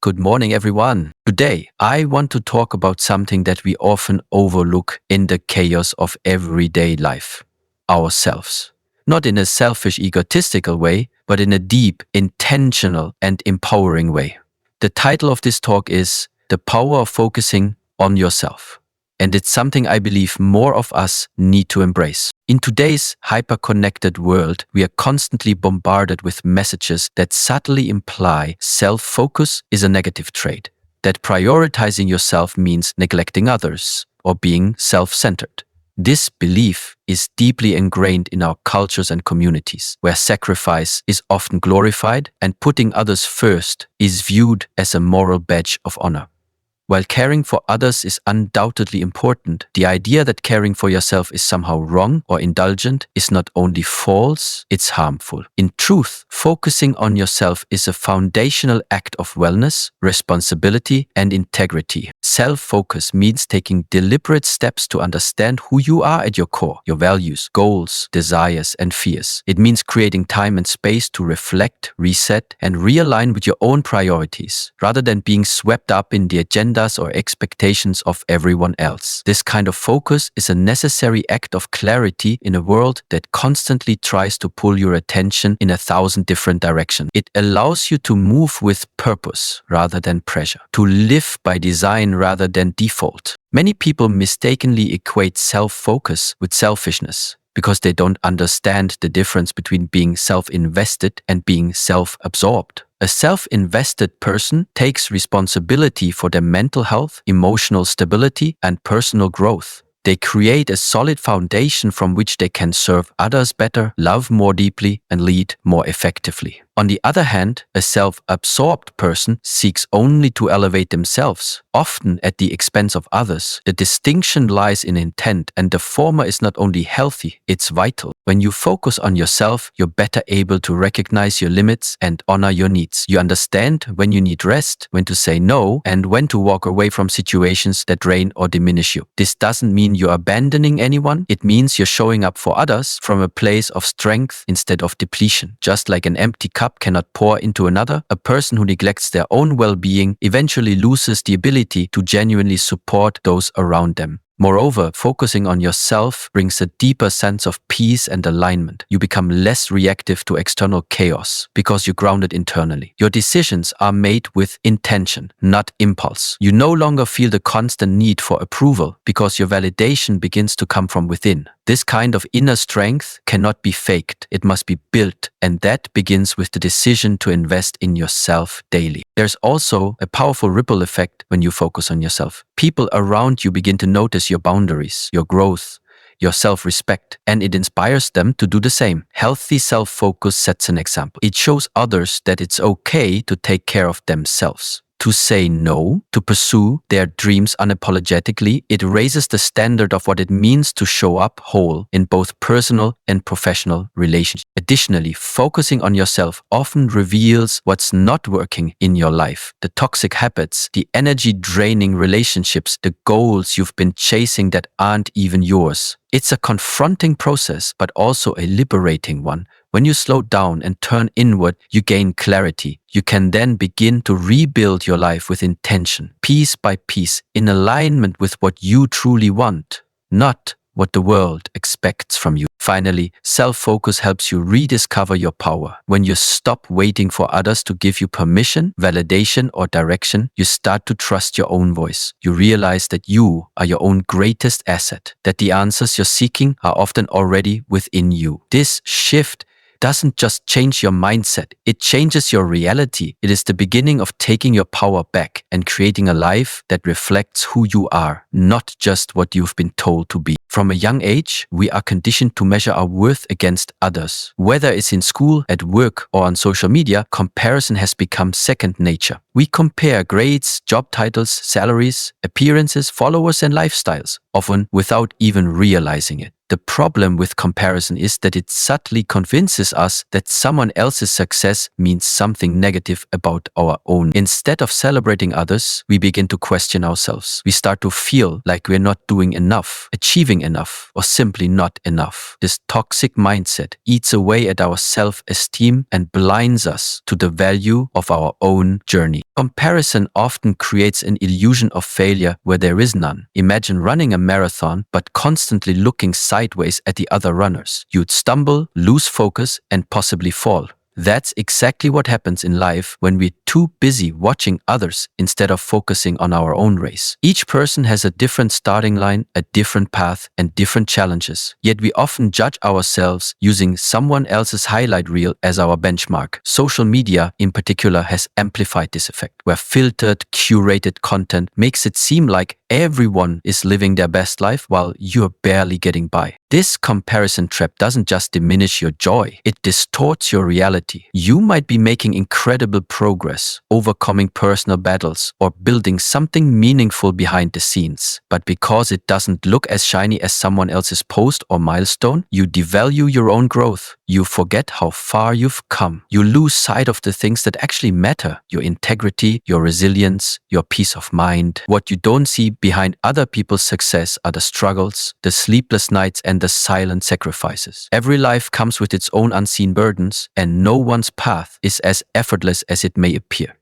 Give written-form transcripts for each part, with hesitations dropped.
Good morning, everyone. Today, I want to talk about something that we often overlook in the chaos of everyday life: ourselves. Not in a selfish, egotistical way, but in a deep, intentional, and empowering way. The title of this talk is The Power of Focusing on Yourself. And it's something I believe more of us need to embrace. In today's hyper-connected world, we are constantly bombarded with messages that subtly imply self-focus is a negative trait, that prioritizing yourself means neglecting others or being self-centered. This belief is deeply ingrained in our cultures and communities, where sacrifice is often glorified and putting others first is viewed as a moral badge of honor. While caring for others is undoubtedly important, the idea that caring for yourself is somehow wrong or indulgent is not only false, it's harmful. In truth, focusing on yourself is a foundational act of wellness, responsibility, and integrity. Self-focus means taking deliberate steps to understand who you are at your core, your values, goals, desires, and fears. It means creating time and space to reflect, reset, and realign with your own priorities, rather than being swept up in the agenda or expectations of everyone else. This kind of focus is a necessary act of clarity in a world that constantly tries to pull your attention in 1,000 different directions. It allows you to move with purpose rather than pressure, to live by design rather than default. Many people mistakenly equate self-focus with selfishness, because they don't understand the difference between being self-invested and being self-absorbed. A self-invested person takes responsibility for their mental health, emotional stability, and personal growth. They create a solid foundation from which they can serve others better, love more deeply, and lead more effectively. On the other hand, a self-absorbed person seeks only to elevate themselves, often at the expense of others. The distinction lies in intent, and the former is not only healthy, it's vital. When you focus on yourself, you're better able to recognize your limits and honor your needs. You understand when you need rest, when to say no, and when to walk away from situations that drain or diminish you. This doesn't mean you're abandoning anyone. It means you're showing up for others from a place of strength instead of depletion. Just like an empty cup cannot pour into another, a person who neglects their own well-being eventually loses the ability to genuinely support those around them. Moreover, focusing on yourself brings a deeper sense of peace and alignment. You become less reactive to external chaos because you're grounded internally. Your decisions are made with intention, not impulse. You no longer feel the constant need for approval because your validation begins to come from within. This kind of inner strength cannot be faked. It must be built, and that begins with the decision to invest in yourself daily. There's also a powerful ripple effect when you focus on yourself. People around you begin to notice your boundaries, your growth, your self-respect, and it inspires them to do the same. Healthy self-focus sets an example. It shows others that it's okay to take care of themselves, to say no, to pursue their dreams unapologetically. It raises the standard of what it means to show up whole in both personal and professional relationships. Additionally, focusing on yourself often reveals what's not working in your life: the toxic habits, the energy-draining relationships, the goals you've been chasing that aren't even yours. It's a confronting process, but also a liberating one. When you slow down and turn inward, you gain clarity. You can then begin to rebuild your life with intention, piece by piece, in alignment with what you truly want, not what the world expects from you. Finally, self-focus helps you rediscover your power. When you stop waiting for others to give you permission, validation, or direction, you start to trust your own voice. You realize that you are your own greatest asset, that the answers you're seeking are often already within you. This shift doesn't just change your mindset, it changes your reality. It is the beginning of taking your power back and creating a life that reflects who you are, not just what you've been told to be. From a young age, we are conditioned to measure our worth against others. Whether it's in school, at work, or on social media, comparison has become second nature. We compare grades, job titles, salaries, appearances, followers, and lifestyles. often without even realizing it. The problem with comparison is that it subtly convinces us that someone else's success means something negative about our own. Instead of celebrating others, we begin to question ourselves. We start to feel like we're not doing enough, achieving enough, or simply not enough. This toxic mindset eats away at our self-esteem and blinds us to the value of our own journey. Comparison often creates an illusion of failure where there is none. Imagine running a marathon but constantly looking sideways at the other runners. You'd stumble, lose focus, and possibly fall. That's exactly what happens in life when we're too busy watching others instead of focusing on our own race. Each person has a different starting line, a different path, and different challenges. Yet we often judge ourselves using someone else's highlight reel as our benchmark. Social media, in particular, has amplified this effect, where filtered, curated content makes it seem like everyone is living their best life while you're barely getting by. This comparison trap doesn't just diminish your joy, it distorts your reality. You might be making incredible progress, overcoming personal battles, or building something meaningful behind the scenes. But because it doesn't look as shiny as someone else's post or milestone, you devalue your own growth. You forget how far you've come. You lose sight of the things that actually matter: your integrity, your resilience, your peace of mind. What you don't see behind other people's success are the struggles, the sleepless nights, and the silent sacrifices. Every life comes with its own unseen burdens, and no one's path is as effortless as it may appear.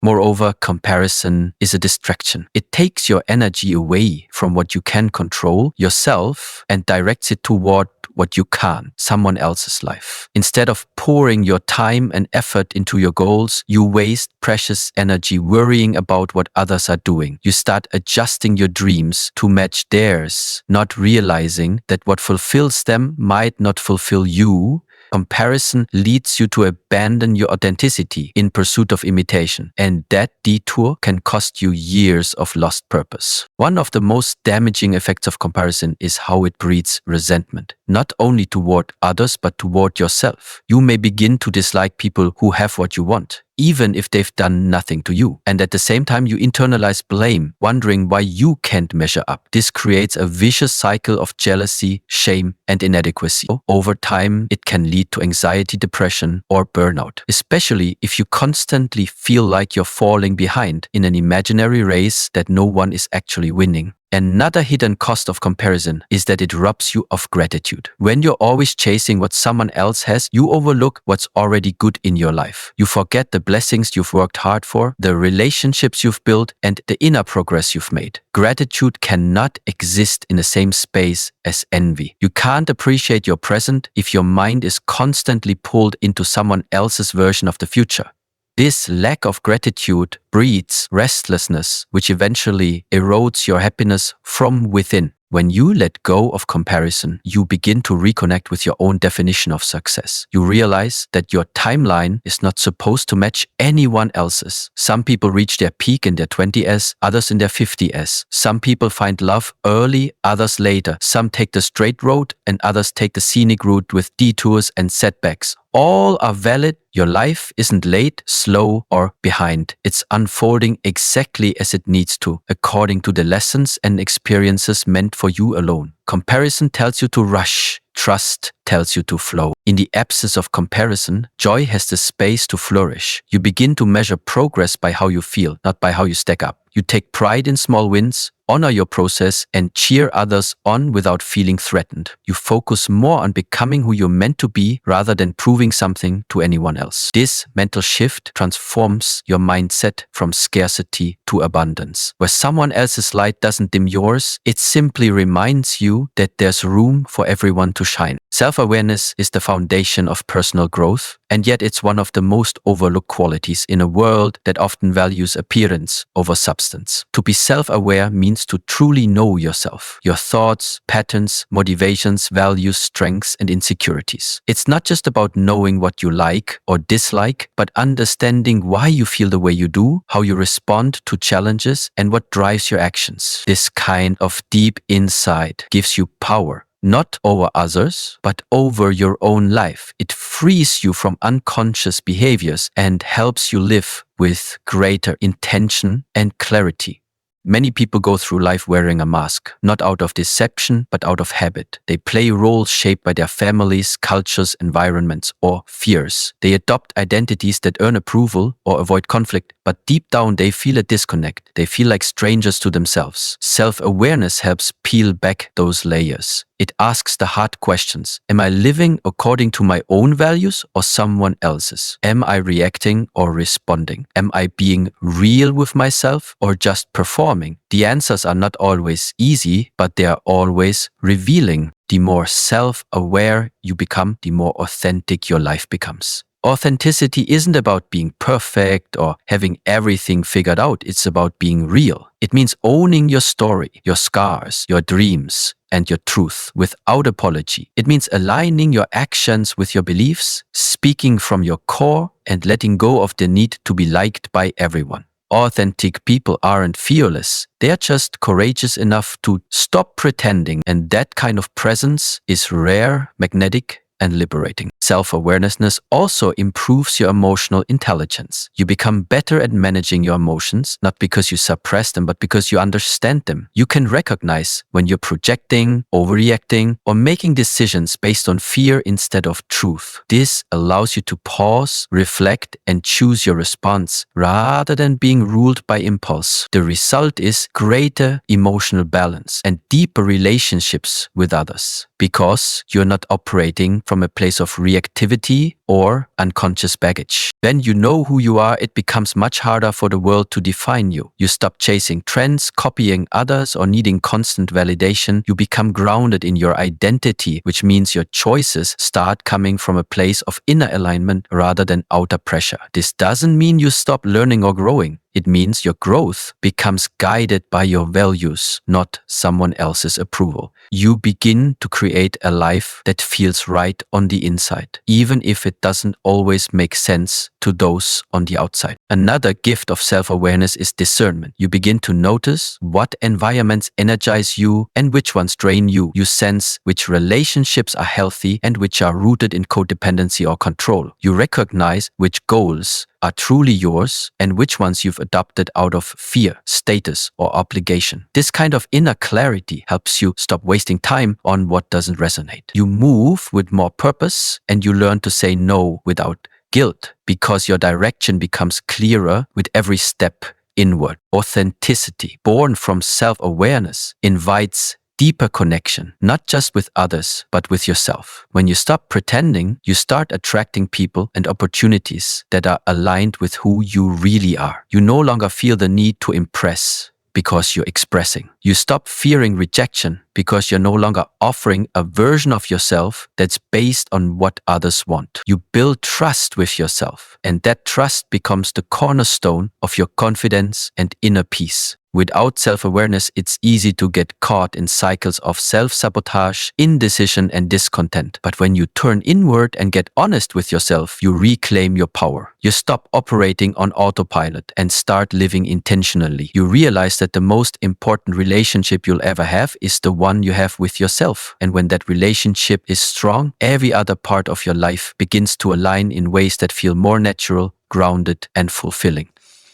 Moreover, comparison is a distraction. It takes your energy away from what you can control, yourself, and directs it toward what you can't, someone else's life. Instead of pouring your time and effort into your goals, you waste precious energy worrying about what others are doing. You start adjusting your dreams to match theirs, not realizing that what fulfills them might not fulfill you. Comparison leads you to abandon your authenticity in pursuit of imitation, and that detour can cost you years of lost purpose. One of the most damaging effects of comparison is how it breeds resentment, not only toward others but toward yourself. You may begin to dislike people who have what you want, even if they've done nothing to you. And at the same time, you internalize blame, wondering why you can't measure up. This creates a vicious cycle of jealousy, shame, and inadequacy. Over time, it can lead to anxiety, depression, or burnout, especially if you constantly feel like you're falling behind in an imaginary race that no one is actually winning. Another hidden cost of comparison is that it robs you of gratitude. When you're always chasing what someone else has, you overlook what's already good in your life. You forget the blessings you've worked hard for, the relationships you've built, and the inner progress you've made. Gratitude cannot exist in the same space as envy. You can't appreciate your present if your mind is constantly pulled into someone else's version of the future. This lack of gratitude breeds restlessness, which eventually erodes your happiness from within. When you let go of comparison, you begin to reconnect with your own definition of success. You realize that your timeline is not supposed to match anyone else's. Some people reach their peak in their 20s, others in their 50s. Some people find love early, others later. Some take the straight road and others take the scenic route with detours and setbacks. All are valid. Your life isn't late, slow, or behind. It's unfolding exactly as it needs to, according to the lessons and experiences meant for you alone. Comparison tells you to rush. Trust tells you to flow. In the absence of comparison, joy has the space to flourish. You begin to measure progress by how you feel, not by how you stack up. You take pride in small wins, honor your process, and cheer others on without feeling threatened. You focus more on becoming who you're meant to be rather than proving something to anyone else. This mental shift transforms your mindset from scarcity to abundance. Where someone else's light doesn't dim yours, it simply reminds you that there's room for everyone to shine. Self-awareness is the foundation of personal growth, and yet it's one of the most overlooked qualities in a world that often values appearance over substance. To be self-aware means to truly know yourself, your thoughts, patterns, motivations, values, strengths, and insecurities. It's not just about knowing what you like or dislike, but understanding why you feel the way you do, how you respond to challenges, and what drives your actions. This kind of deep insight gives you power, not over others, but over your own life. It frees you from unconscious behaviors and helps you live with greater intention and clarity. Many people go through life wearing a mask, not out of deception, but out of habit. They play roles shaped by their families, cultures, environments, or fears. They adopt identities that earn approval or avoid conflict, but deep down they feel a disconnect. They feel like strangers to themselves. Self-awareness helps peel back those layers. It asks the hard questions. Am I living according to my own values or someone else's? Am I reacting or responding? Am I being real with myself or just performing? The answers are not always easy, but they are always revealing. The more self-aware you become, the more authentic your life becomes. Authenticity isn't about being perfect or having everything figured out. It's about being real. It means owning your story, your scars, your dreams, and your truth without apology. It means aligning your actions with your beliefs, speaking from your core, and letting go of the need to be liked by everyone. Authentic people aren't fearless. They are just courageous enough to stop pretending, and that kind of presence is rare, magnetic, and liberating. Self-awareness also improves your emotional intelligence. You become better at managing your emotions, not because you suppress them, but because you understand them. You can recognize when you're projecting, overreacting, or making decisions based on fear instead of truth. This allows you to pause, reflect, and choose your response rather than being ruled by impulse. The result is greater emotional balance and deeper relationships with others, because you're not operating from a place of reactivity or unconscious baggage. When you know who you are, it becomes much harder for the world to define you. You stop chasing trends, copying others, or needing constant validation. You become grounded in your identity, which means your choices start coming from a place of inner alignment rather than outer pressure. This doesn't mean you stop learning or growing. It means your growth becomes guided by your values, not someone else's approval. You begin to create a life that feels right on the inside, even if it doesn't always make sense to those on the outside. Another gift of self-awareness is discernment. You begin to notice what environments energize you and which ones drain you. You sense which relationships are healthy and which are rooted in codependency or control. You recognize which goals are truly yours and which ones you've adopted out of fear, status, or obligation. This kind of inner clarity helps you stop wasting time on what doesn't resonate. You move with more purpose and you learn to say no without guilt, because your direction becomes clearer with every step inward. Authenticity, born from self-awareness, invites deeper connection, not just with others, but with yourself. When you stop pretending, you start attracting people and opportunities that are aligned with who you really are. You no longer feel the need to impress because you're expressing. You stop fearing rejection because you're no longer offering a version of yourself that's based on what others want. You build trust with yourself, and that trust becomes the cornerstone of your confidence and inner peace. Without self-awareness, it's easy to get caught in cycles of self-sabotage, indecision, and discontent. But when you turn inward and get honest with yourself, you reclaim your power. You stop operating on autopilot and start living intentionally. You realize that the most important relationship you'll ever have is the one you have with yourself. And when that relationship is strong, every other part of your life begins to align in ways that feel more natural, grounded, and fulfilling.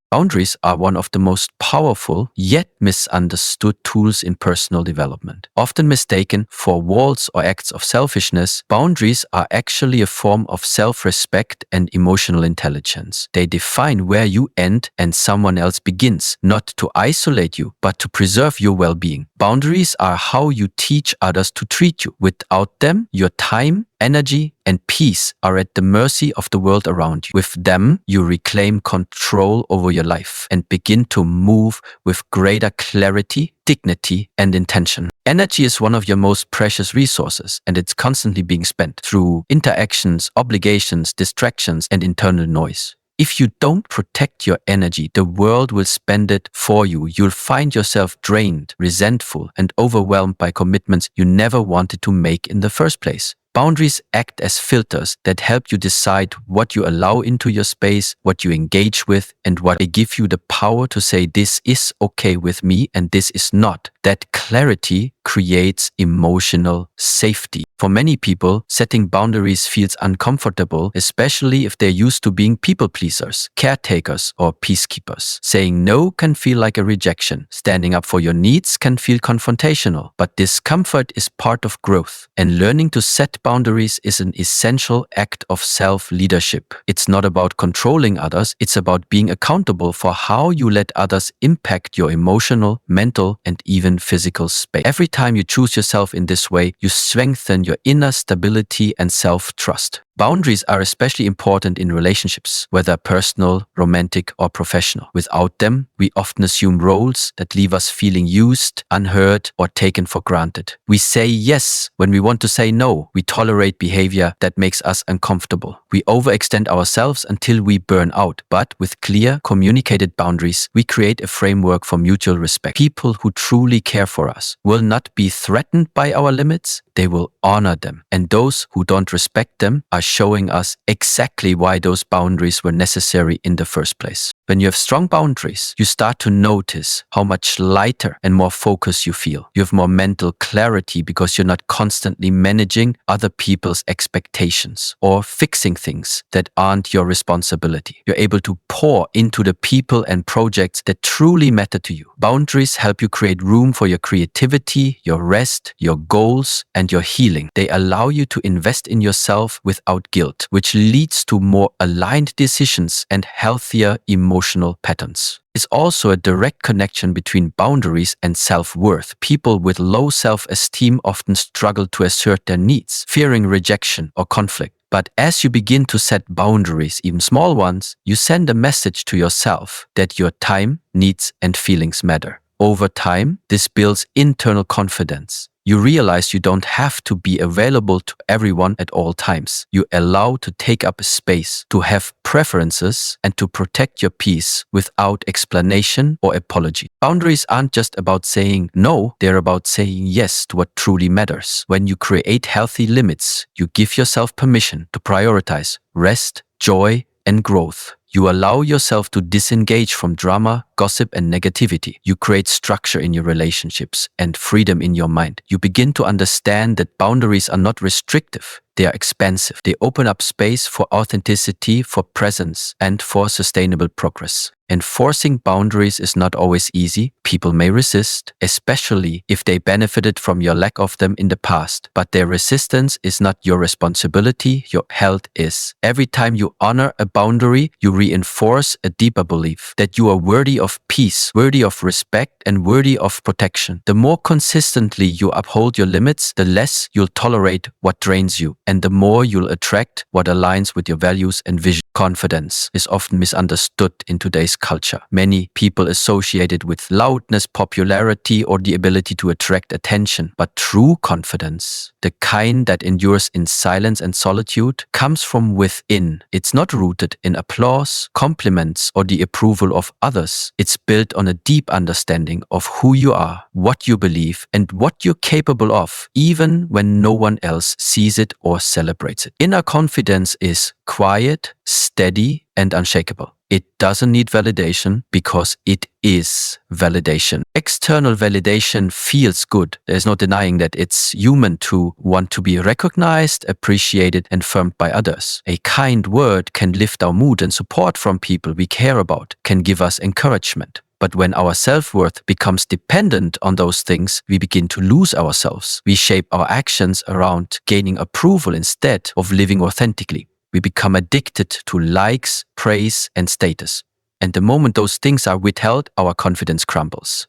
Boundaries are one of the most powerful yet misunderstood tools in personal development. Often mistaken for walls or acts of selfishness, boundaries are actually a form of self-respect and emotional intelligence. They define where you end and someone else begins, not to isolate you, but to preserve your well-being. Boundaries are how you teach others to treat you. Without them, your time, energy, and peace are at the mercy of the world around you. With them, you reclaim control over your life and begin to move with greater clarity, dignity, and intention. Energy is one of your most precious resources, and it's constantly being spent through interactions, obligations, distractions, and internal noise. If you don't protect your energy, the world will spend it for you. You'll find yourself drained, resentful, and overwhelmed by commitments you never wanted to make in the first place. Boundaries act as filters that help you decide what you allow into your space, what you engage with, and what they give you the power to say this is okay with me and this is not. That clarity creates emotional safety. For many people, setting boundaries feels uncomfortable, especially if they're used to being people pleasers, caretakers, or peacekeepers. Saying no can feel like a rejection. Standing up for your needs can feel confrontational, but discomfort is part of growth. And learning to set boundaries is an essential act of self-leadership. It's not about controlling others, it's about being accountable for how you let others impact your emotional, mental, and even physical space. Every time you choose yourself in this way, you strengthen your inner stability and self-trust. Boundaries are especially important in relationships, whether personal, romantic, or professional. Without them, we often assume roles that leave us feeling used, unheard, or taken for granted. We say yes when we want to say no. We tolerate behavior that makes us uncomfortable. We overextend ourselves until we burn out. But with clear, communicated boundaries, we create a framework for mutual respect. People who truly care for us will not be threatened by our limits, they will honor them. And those who don't respect them are showing us exactly why those boundaries were necessary in the first place. When you have strong boundaries, you start to notice how much lighter and more focused you feel. You have more mental clarity because you're not constantly managing other people's expectations or fixing things that aren't your responsibility. You're able to pour into the people and projects that truly matter to you. Boundaries help you create room for your creativity, your rest, your goals, and your healing. They allow you to invest in yourself without guilt, which leads to more aligned decisions and healthier emotional patterns. It's also a direct connection between boundaries and self-worth. People with low self-esteem often struggle to assert their needs, fearing rejection or conflict. But as you begin to set boundaries, even small ones, you send a message to yourself that your time, needs, and feelings matter. Over time, this builds internal confidence. You realize you don't have to be available to everyone at all times. You allow to take up space, to have preferences, and to protect your peace without explanation or apology. Boundaries aren't just about saying no, they're about saying yes to what truly matters. When you create healthy limits, you give yourself permission to prioritize rest, joy, and growth. You allow yourself to disengage from drama, gossip, and negativity. You create structure in your relationships and freedom in your mind. You begin to understand that boundaries are not restrictive. They are expansive. They open up space for authenticity, for presence, and for sustainable progress. Enforcing boundaries is not always easy. People may resist, especially if they benefited from your lack of them in the past. But their resistance is not your responsibility, your health is. Every time you honor a boundary, you reinforce a deeper belief that you are worthy of peace, worthy of respect, and worthy of protection. The more consistently you uphold your limits, the less you'll tolerate what drains you, and the more you'll attract what aligns with your values and vision. Confidence is often misunderstood in today's culture. Many people associate it with loudness, popularity, or the ability to attract attention. But true confidence, the kind that endures in silence and solitude, comes from within. It's not rooted in applause, compliments, or the approval of others. It's built on a deep understanding of who you are, what you believe, and what you're capable of, even when no one else sees it or celebrates it. Inner confidence is quiet, steady, and unshakable. It doesn't need validation because it is validation. External validation feels good. There's no denying that it's human to want to be recognized, appreciated, and affirmed by others. A kind word can lift our mood, and support from people we care about can give us encouragement. But when our self-worth becomes dependent on those things, we begin to lose ourselves. We shape our actions around gaining approval instead of living authentically. We become addicted to likes, praise, and status. And the moment those things are withheld, our confidence crumbles.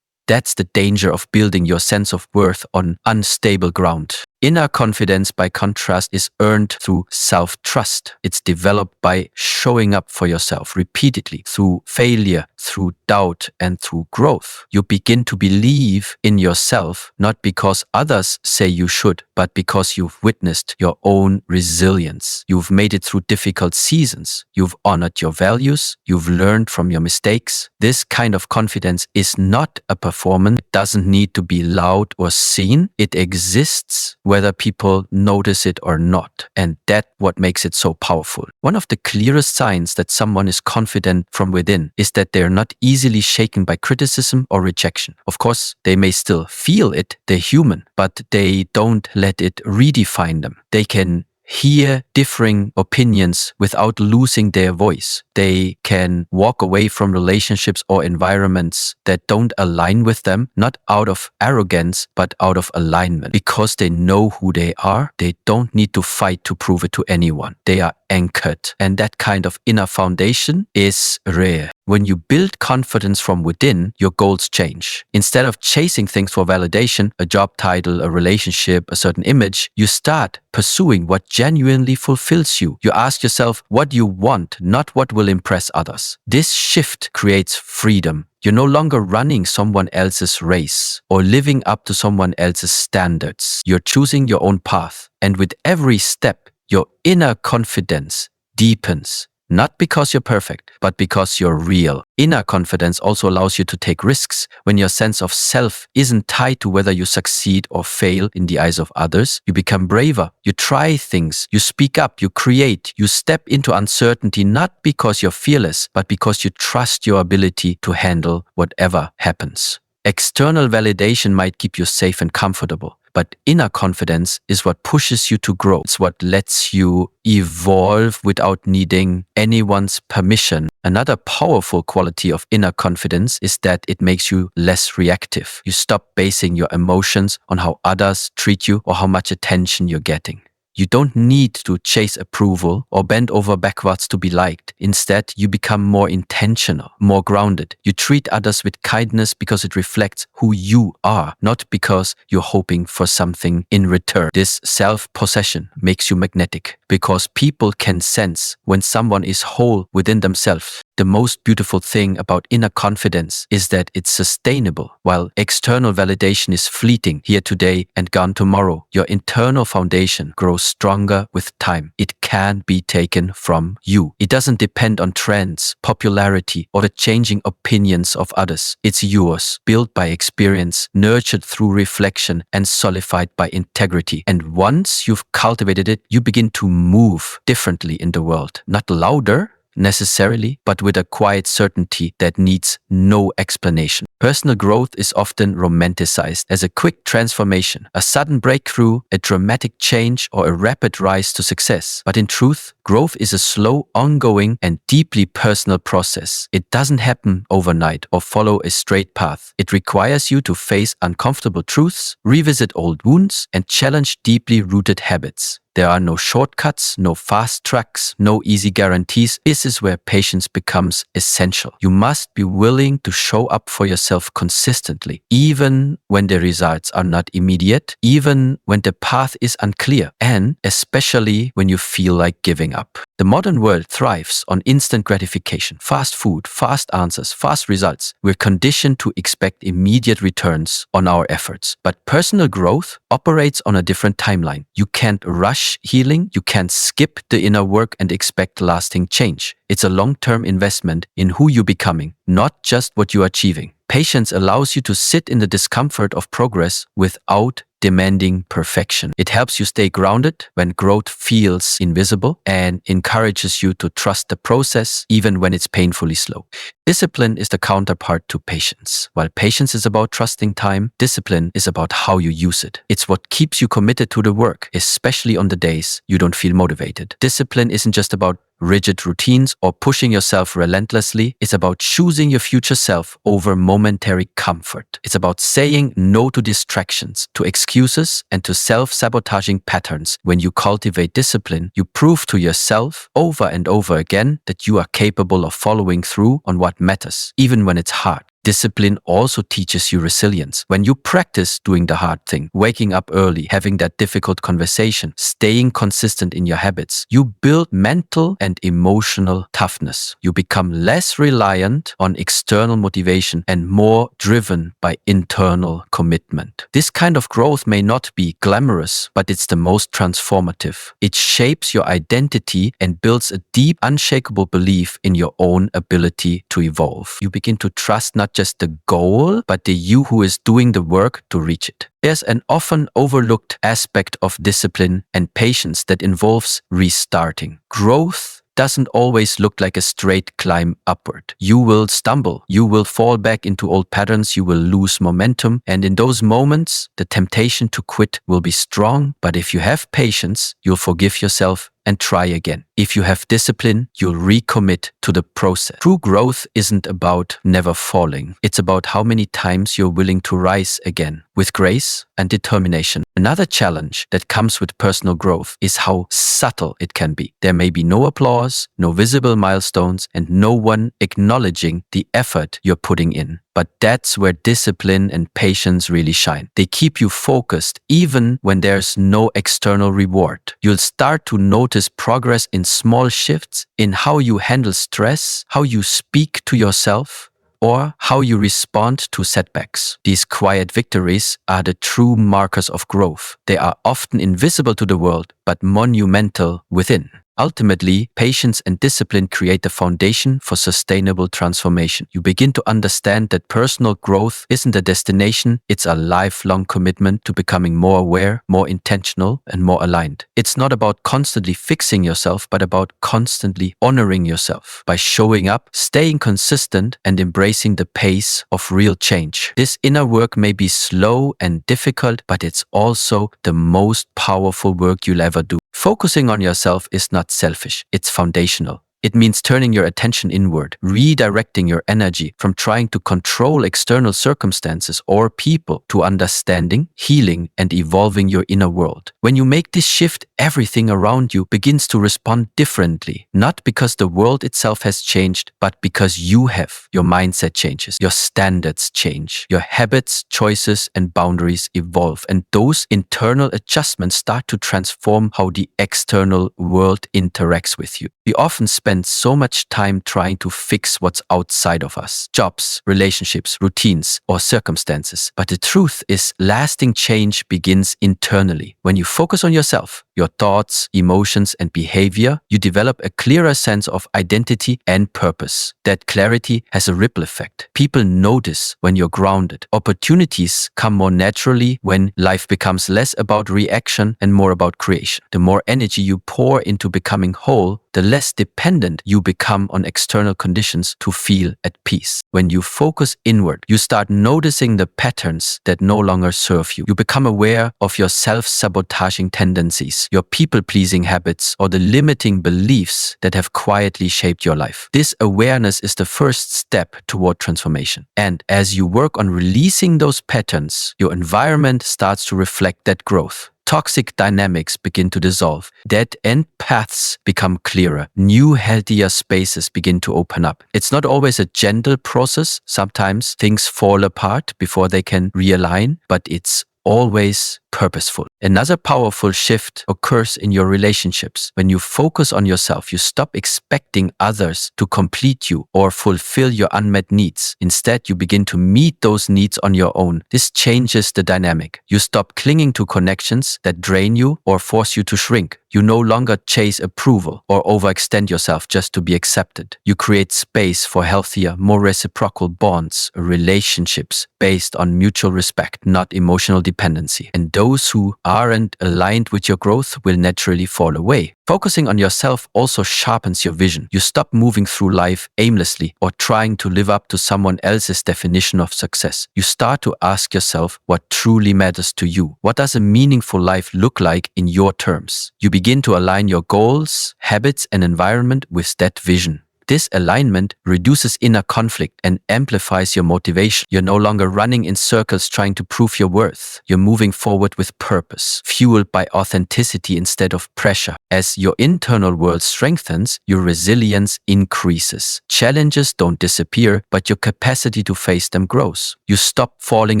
That's the danger of building your sense of worth on unstable ground. Inner confidence, by contrast, is earned through self-trust. It's developed by showing up for yourself repeatedly, through failure, through doubt, and through growth. You begin to believe in yourself, not because others say you should, but because you've witnessed your own resilience. You've made it through difficult seasons. You've honored your values. You've learned from your mistakes. This kind of confidence is not a performance. It doesn't need to be loud or seen. It exists when whether people notice it or not. And that's what makes it so powerful. One of the clearest signs that someone is confident from within is that they're not easily shaken by criticism or rejection. Of course, they may still feel it, they're human, but they don't let it redefine them. They can hear differing opinions without losing their voice. They can walk away from relationships or environments that don't align with them, not out of arrogance, but out of alignment. Because they know who they are, they don't need to fight to prove it to anyone. They are anchored. And that kind of inner foundation is rare. When you build confidence from within, your goals change. Instead of chasing things for validation, a job title, a relationship, a certain image, you start pursuing what genuinely fulfills you. You ask yourself what you want, not what will impress others. This shift creates freedom. You're no longer running someone else's race or living up to someone else's standards. You're choosing your own path. And with every step, your inner confidence deepens. Not because you're perfect, but because you're real. Inner confidence also allows you to take risks. When your sense of self isn't tied to whether you succeed or fail in the eyes of others, you become braver. You try things, you speak up, you create, you step into uncertainty, not because you're fearless, but because you trust your ability to handle whatever happens. External validation might keep you safe and comfortable, but inner confidence is what pushes you to grow. It's what lets you evolve without needing anyone's permission. Another powerful quality of inner confidence is that it makes you less reactive. You stop basing your emotions on how others treat you or how much attention you're getting. You don't need to chase approval or bend over backwards to be liked. Instead, you become more intentional, more grounded. You treat others with kindness because it reflects who you are, not because you're hoping for something in return. This self-possession makes you magnetic because people can sense when someone is whole within themselves. The most beautiful thing about inner confidence is that it's sustainable. While external validation is fleeting, here today and gone tomorrow, your internal foundation grows stronger with time. It can be taken from you. It doesn't depend on trends, popularity, or the changing opinions of others. It's yours, built by experience, nurtured through reflection, and solidified by integrity. And once you've cultivated it, you begin to move differently in the world. Not louder necessarily, but with a quiet certainty that needs no explanation. Personal growth is often romanticized as a quick transformation, a sudden breakthrough, a dramatic change, or a rapid rise to success. But in truth, growth is a slow, ongoing, and deeply personal process. It doesn't happen overnight or follow a straight path. It requires you to face uncomfortable truths, revisit old wounds, and challenge deeply rooted habits. There are no shortcuts, no fast tracks, no easy guarantees. This is where patience becomes essential. You must be willing to show up for yourself consistently, even when the results are not immediate, even when the path is unclear, and especially when you feel like giving up. The modern world thrives on instant gratification, fast food, fast answers, fast results. We're conditioned to expect immediate returns on our efforts. But personal growth operates on a different timeline. You can't rush healing, you can't skip the inner work and expect lasting change. It's a long-term investment in who you're becoming, not just what you're achieving. Patience allows you to sit in the discomfort of progress without demanding perfection. It helps you stay grounded when growth feels invisible and encourages you to trust the process even when it's painfully slow. Discipline is the counterpart to patience. While patience is about trusting time, discipline is about how you use it. It's what keeps you committed to the work, especially on the days you don't feel motivated. Discipline isn't just about rigid routines or pushing yourself relentlessly. It's about choosing your future self over momentary comfort. It's about saying no to distractions, to excuses, and to self-sabotaging patterns. When you cultivate discipline, you prove to yourself over and over again that you are capable of following through on what matters, even when it's hard. Discipline also teaches you resilience. When you practice doing the hard thing, waking up early, having that difficult conversation, staying consistent in your habits, you build mental and emotional toughness. You become less reliant on external motivation and more driven by internal commitment. This kind of growth may not be glamorous, but it's the most transformative. It shapes your identity and builds a deep, unshakable belief in your own ability to evolve. You begin to trust not just the goal, but the you who is doing the work to reach it. There's an often overlooked aspect of discipline and patience that involves restarting. Growth doesn't always look like a straight climb upward. You will stumble, you will fall back into old patterns, you will lose momentum, and in those moments, the temptation to quit will be strong. But if you have patience, you'll forgive yourself and try again. If you have discipline, you'll recommit to the process. True growth isn't about never falling. It's about how many times you're willing to rise again with grace and determination. Another challenge that comes with personal growth is how subtle it can be. There may be no applause, no visible milestones, and no one acknowledging the effort you're putting in. But that's where discipline and patience really shine. They keep you focused even when there's no external reward. You'll start to notice progress in small shifts in how you handle stress, how you speak to yourself, or how you respond to setbacks. These quiet victories are the true markers of growth. They are often invisible to the world, but monumental within. Ultimately, patience and discipline create the foundation for sustainable transformation. You begin to understand that personal growth isn't a destination, it's a lifelong commitment to becoming more aware, more intentional, and more aligned. It's not about constantly fixing yourself, but about constantly honoring yourself by showing up, staying consistent, and embracing the pace of real change. This inner work may be slow and difficult, but it's also the most powerful work you'll ever do. Focusing on yourself is not selfish, it's foundational. It means turning your attention inward, redirecting your energy from trying to control external circumstances or people to understanding, healing, and evolving your inner world. When you make this shift, everything around you begins to respond differently, not because the world itself has changed, but because you have. Your mindset changes, your standards change, your habits, choices, and boundaries evolve, and those internal adjustments start to transform how the external world interacts with you. We often spend so much time trying to fix what's outside of us, jobs, relationships, routines, or circumstances. But the truth is, lasting change begins internally. When you focus on yourself, your thoughts, emotions, and behavior, you develop a clearer sense of identity and purpose. That clarity has a ripple effect. People notice when you're grounded. Opportunities come more naturally when life becomes less about reaction and more about creation. The more energy you pour into becoming whole, the less dependent you become on external conditions to feel at peace. When you focus inward, you start noticing the patterns that no longer serve you. You become aware of your self-sabotaging tendencies, your people-pleasing habits, or the limiting beliefs that have quietly shaped your life. This awareness is the first step toward transformation. And as you work on releasing those patterns, your environment starts to reflect that growth. Toxic dynamics begin to dissolve. Dead-end paths become clearer. New, healthier spaces begin to open up. It's not always a gentle process. Sometimes things fall apart before they can realign, but it's always purposeful. Another powerful shift occurs in your relationships. When you focus on yourself, you stop expecting others to complete you or fulfill your unmet needs. Instead, you begin to meet those needs on your own. This changes the dynamic. You stop clinging to connections that drain you or force you to shrink. You no longer chase approval or overextend yourself just to be accepted. You create space for healthier, more reciprocal bonds, relationships based on mutual respect, not emotional dependency. And those who aren't aligned with your growth will naturally fall away. Focusing on yourself also sharpens your vision. You stop moving through life aimlessly or trying to live up to someone else's definition of success. You start to ask yourself what truly matters to you. What does a meaningful life look like in your terms? You begin to align your goals, habits, and environment with that vision. This alignment reduces inner conflict and amplifies your motivation. You're no longer running in circles trying to prove your worth. You're moving forward with purpose, fueled by authenticity instead of pressure. As your internal world strengthens, your resilience increases. Challenges don't disappear, but your capacity to face them grows. You stop falling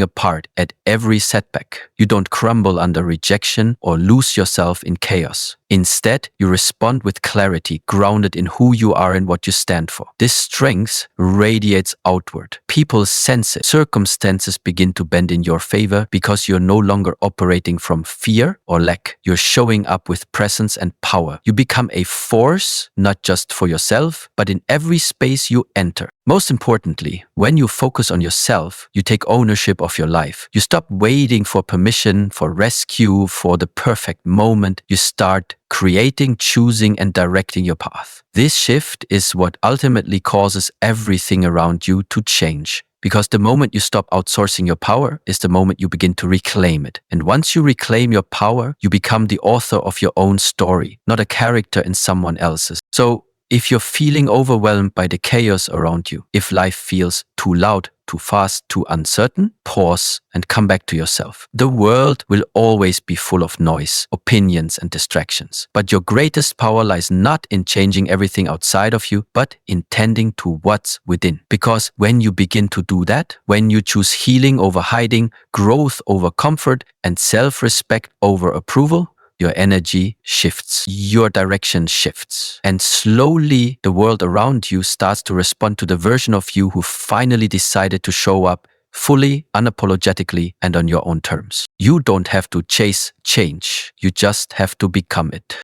apart at every setback. You don't crumble under rejection or lose yourself in chaos. Instead, you respond with clarity, grounded in who you are and what you stand for. This strength radiates outward. People sense it. Circumstances begin to bend in your favor because you're no longer operating from fear or lack. You're showing up with presence and power. You become a force, not just for yourself, but in every space you enter. Most importantly, when you focus on yourself, you take ownership of your life. You stop waiting for permission, for rescue, for the perfect moment. You start creating, choosing, and directing your path. This shift is what ultimately causes everything around you to change. Because the moment you stop outsourcing your power is the moment you begin to reclaim it. And once you reclaim your power, you become the author of your own story, not a character in someone else's. So, if you're feeling overwhelmed by the chaos around you, if life feels too loud, too fast, too uncertain, pause and come back to yourself. The world will always be full of noise, opinions, and distractions. But your greatest power lies not in changing everything outside of you, but in tending to what's within. Because when you begin to do that, when you choose healing over hiding, growth over comfort, and self-respect over approval, your energy shifts, your direction shifts, and slowly the world around you starts to respond to the version of you who finally decided to show up fully, unapologetically, and on your own terms. You don't have to chase change, you just have to become it.